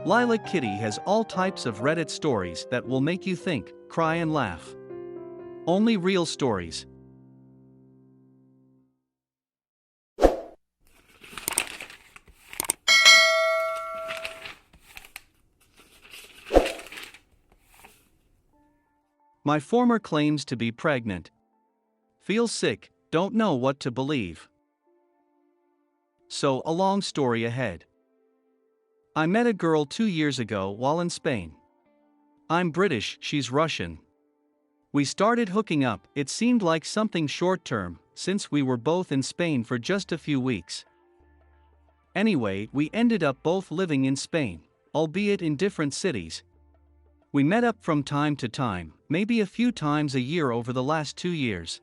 Lilac Kitty has all types of Reddit stories that will make you think, cry and laugh. Only real stories. My former claims to be pregnant. Feel sick, don't know what to believe. So, a long story ahead. I met a girl 2 years ago while in Spain. I'm British, she's Russian. We started hooking up, it seemed like something short-term, since we were both in Spain for just a few weeks. Anyway, we ended up both living in Spain, albeit in different cities. We met up from time to time, maybe a few times a year over the last 2 years.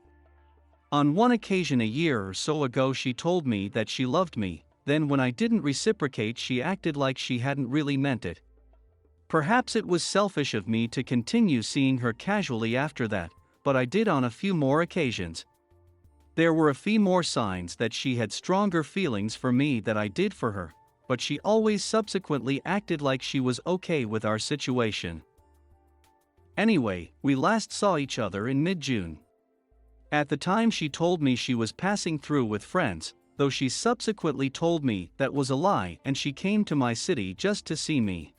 On one occasion a year or so ago she told me that she loved me, then when I didn't reciprocate she acted like she hadn't really meant it. Perhaps it was selfish of me to continue seeing her casually after that, but I did on a few more occasions. There were a few more signs that she had stronger feelings for me than I did for her, but she always subsequently acted like she was okay with our situation. Anyway, we last saw each other in mid-June. At the time she told me she was passing through with friends, though she subsequently told me that was a lie and she came to my city just to see me.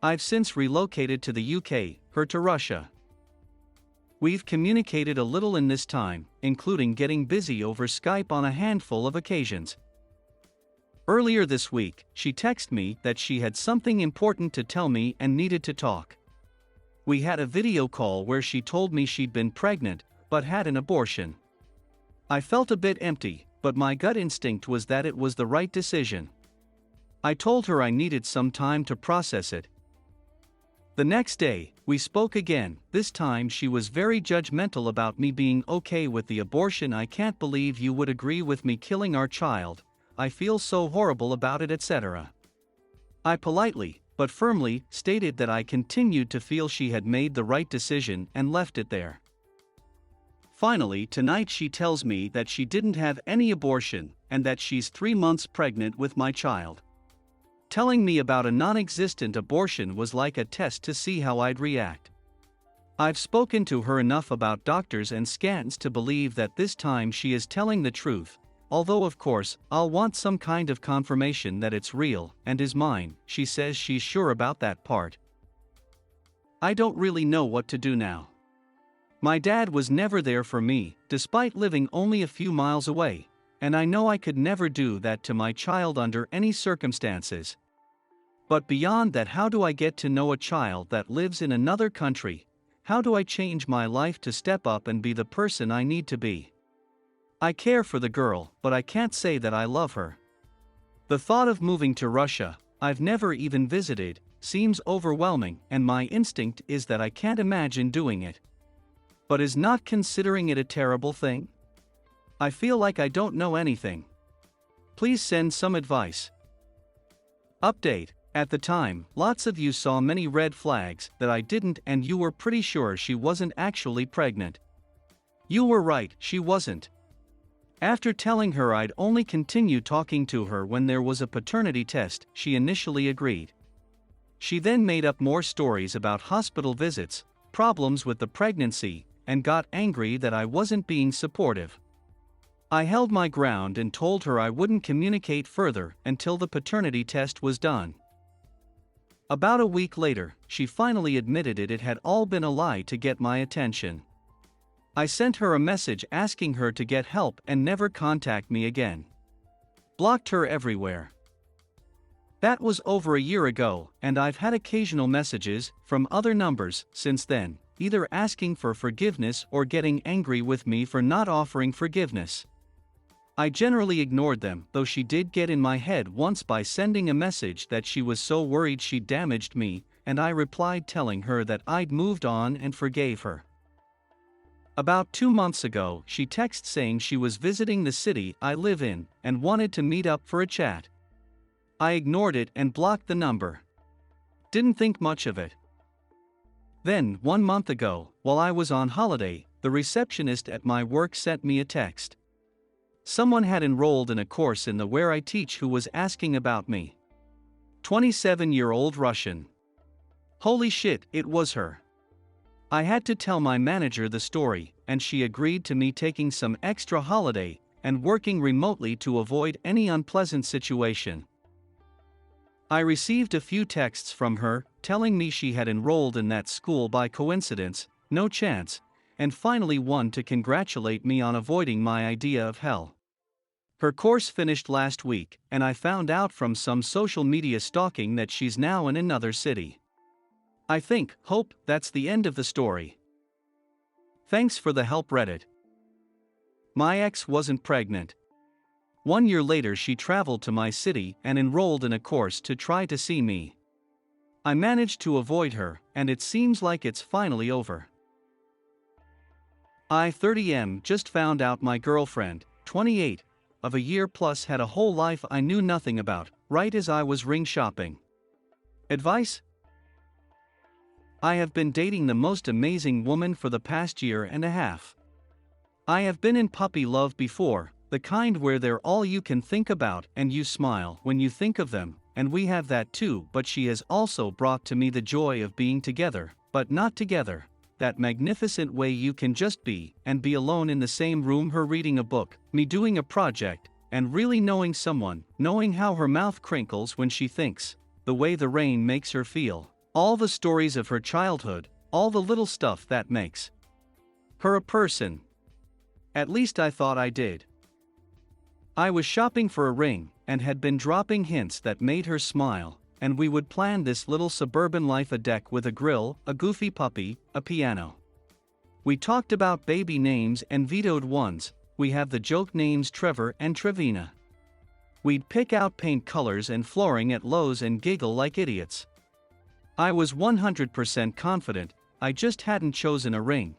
I've since relocated to the UK, her to Russia. We've communicated a little in this time, including getting busy over Skype on a handful of occasions. Earlier this week, she texted me that she had something important to tell me and needed to talk. We had a video call where she told me she'd been pregnant, but had an abortion. I felt a bit empty, but my gut instinct was that it was the right decision. I told her I needed some time to process it. The next day, we spoke again. This time she was very judgmental about me being okay with the abortion. I can't believe you would agree with me killing our child, I feel so horrible about it, etc. I politely, but firmly, stated that I continued to feel she had made the right decision and left it there. Finally, tonight she tells me that she didn't have any abortion and that she's 3 months pregnant with my child. Telling me about a non-existent abortion was like a test to see how I'd react. I've spoken to her enough about doctors and scans to believe that this time she is telling the truth, although of course, I'll want some kind of confirmation that it's real and is mine. She says she's sure about that part. I don't really know what to do now. My dad was never there for me, despite living only a few miles away, and I know I could never do that to my child under any circumstances. But beyond that, how do I get to know a child that lives in another country? How do I change my life to step up and be the person I need to be? I care for the girl, but I can't say that I love her. The thought of moving to Russia, I've never even visited, seems overwhelming, and my instinct is that I can't imagine doing it. But is not considering it a terrible thing? I feel like I don't know anything. Please send some advice. Update. At the time, lots of you saw many red flags that I didn't, and you were pretty sure she wasn't actually pregnant. You were right, she wasn't. After telling her I'd only continue talking to her when there was a paternity test, she initially agreed. She then made up more stories about hospital visits, problems with the pregnancy, and got angry that I wasn't being supportive. I held my ground and told her I wouldn't communicate further until the paternity test was done. About a week later, she finally admitted it had all been a lie to get my attention. I sent her a message asking her to get help and never contact me again. Blocked her everywhere. That was over a year ago, and I've had occasional messages from other numbers since then, either asking for forgiveness or getting angry with me for not offering forgiveness. I generally ignored them, though she did get in my head once by sending a message that she was so worried she'd damaged me, and I replied telling her that I'd moved on and forgave her. About 2 months ago, she texted saying she was visiting the city I live in and wanted to meet up for a chat. I ignored it and blocked the number. Didn't think much of it. Then, 1 month ago, while I was on holiday, the receptionist at my work sent me a text. Someone had enrolled in a course in the where I teach who was asking about me. 27-year-old Russian. Holy shit, it was her. I had to tell my manager the story, and she agreed to me taking some extra holiday and working remotely to avoid any unpleasant situation. I received a few texts from her, telling me she had enrolled in that school by coincidence, no chance, and finally one to congratulate me on avoiding my idea of hell. Her course finished last week, and I found out from some social media stalking that she's now in another city. I hope, that's the end of the story. Thanks for the help, Reddit. My ex wasn't pregnant. 1 year later she traveled to my city and enrolled in a course to try to see me. I managed to avoid her, and it seems like it's finally over. I, 30M, just found out my girlfriend, 28, of a year plus had a whole life I knew nothing about, right as I was ring shopping. Advice? I have been dating the most amazing woman for the past year and a half. I have been in puppy love before, the kind where they're all you can think about and you smile when you think of them, and we have that too, but she has also brought to me the joy of being together, but not together, that magnificent way you can just be and be alone in the same room, her reading a book, me doing a project, and really knowing someone, knowing how her mouth crinkles when she thinks, the way the rain makes her feel, all the stories of her childhood, all the little stuff that makes her a person. At least I thought I did. I was shopping for a ring, and had been dropping hints that made her smile, and we would plan this little suburban life: a deck with a grill, a goofy puppy, a piano. We talked about baby names and vetoed ones. We have the joke names Trevor and Trevina. We'd pick out paint colors and flooring at Lowe's and giggle like idiots. I was 100% confident, I just hadn't chosen a ring,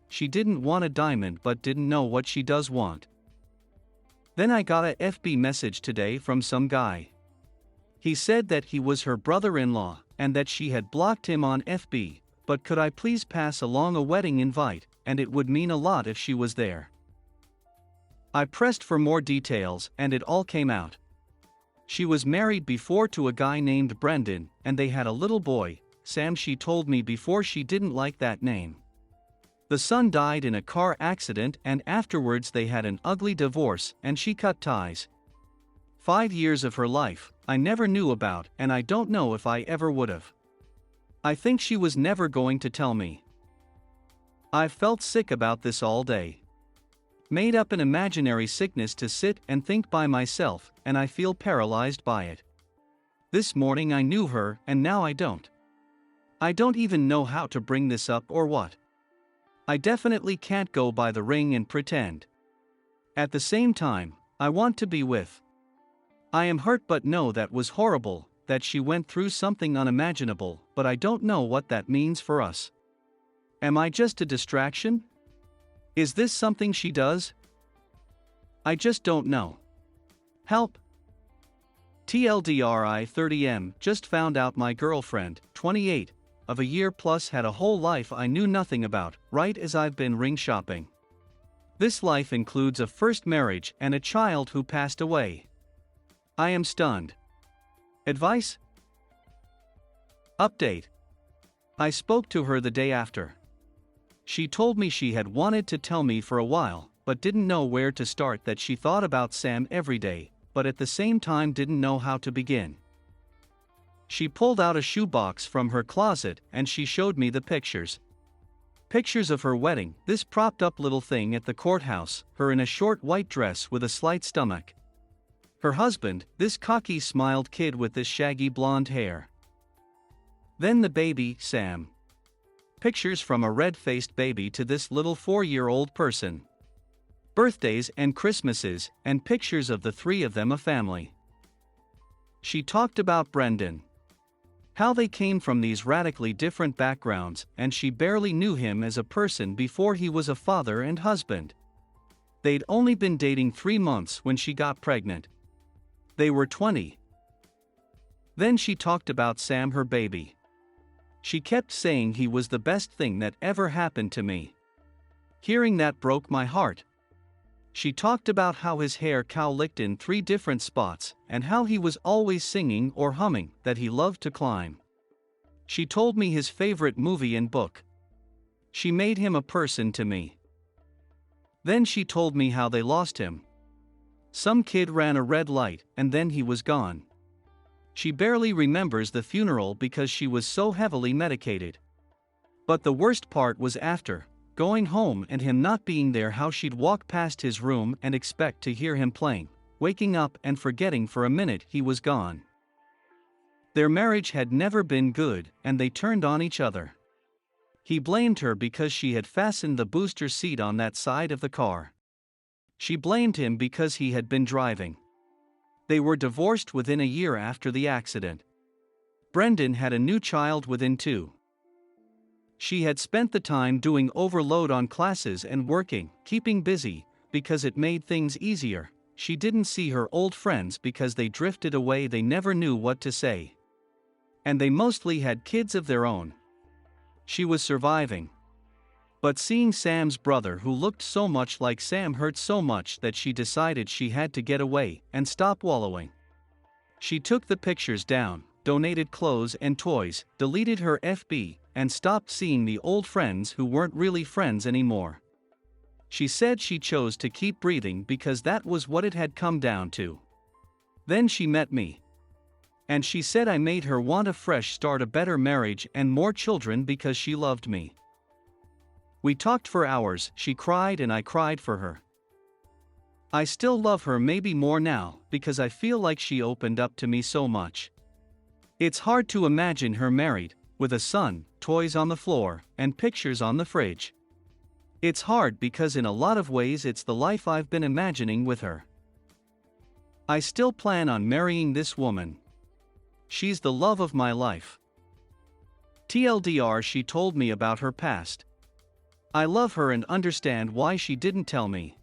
she didn't want a diamond but didn't know what she does want. Then I got a FB message today from some guy. He said that he was her brother-in-law, and that she had blocked him on FB, but could I please pass along a wedding invite, and it would mean a lot if she was there. I pressed for more details, and it all came out. She was married before to a guy named Brendan, and they had a little boy, Sam. She told me before she didn't like that name. The son died in a car accident, and afterwards they had an ugly divorce, and she cut ties. 5 years of her life, I never knew about, and I don't know if I ever would've. I think she was never going to tell me. I've felt sick about this all day. Made up an imaginary sickness to sit and think by myself, and I feel paralyzed by it. This morning I knew her, and now I don't. I don't even know how to bring this up or what. I definitely can't go by the ring and pretend. At the same time, I want to be with. I am hurt but know that was horrible, that she went through something unimaginable, but I don't know what that means for us. Am I just a distraction? Is this something she does? I just don't know. Help. TLDR, 30M, just found out my girlfriend, 28, of a year plus had a whole life I knew nothing about, right as I've been ring shopping. This life includes a first marriage and a child who passed away. I am stunned. Advice? Update. I spoke to her the day after. She told me she had wanted to tell me for a while, but didn't know where to start, that she thought about Sam every day, but at the same time didn't know how to begin. She pulled out a shoebox from her closet and she showed me the pictures. Pictures of her wedding, this propped up little thing at the courthouse, her in a short white dress with a slight stomach. Her husband, this cocky smiled kid with this shaggy blonde hair. Then the baby, Sam. Pictures from a red-faced baby to this little 4-year-old person. Birthdays and Christmases, and pictures of the three of them a family. She talked about Brendan. How they came from these radically different backgrounds, and she barely knew him as a person before he was a father and husband. They'd only been dating 3 months when she got pregnant. They were 20. Then she talked about Sam, her baby. She kept saying he was the best thing that ever happened to me. Hearing that broke my heart. She talked about how his hair cowlicked in 3 different spots, and how he was always singing or humming, that he loved to climb. She told me his favorite movie and book. She made him a person to me. Then she told me how they lost him. Some kid ran a red light, and then he was gone. She barely remembers the funeral because she was so heavily medicated. But the worst part was after going home and him not being there, how she'd walk past his room and expect to hear him playing, waking up and forgetting for a minute he was gone. Their marriage had never been good, and they turned on each other. He blamed her because she had fastened the booster seat on that side of the car. She blamed him because he had been driving. They were divorced within a year after the accident. Brendan had a new child within 2. She had spent the time doing overload on classes and working, keeping busy, because it made things easier. She didn't see her old friends because they drifted away, they never knew what to say. And they mostly had kids of their own. She was surviving. But seeing Sam's brother, who looked so much like Sam, hurt so much that she decided she had to get away and stop wallowing. She took the pictures down, donated clothes and toys, deleted her FB, and stopped seeing the old friends who weren't really friends anymore. She said she chose to keep breathing because that was what it had come down to. Then she met me. And she said I made her want a fresh start, a better marriage and more children because she loved me. We talked for hours, she cried and I cried for her. I still love her, maybe more now, because I feel like she opened up to me so much. It's hard to imagine her married, with a son, toys on the floor, and pictures on the fridge. It's hard because in a lot of ways it's the life I've been imagining with her. I still plan on marrying this woman. She's the love of my life. TLDR, she told me about her past. I love her and understand why she didn't tell me.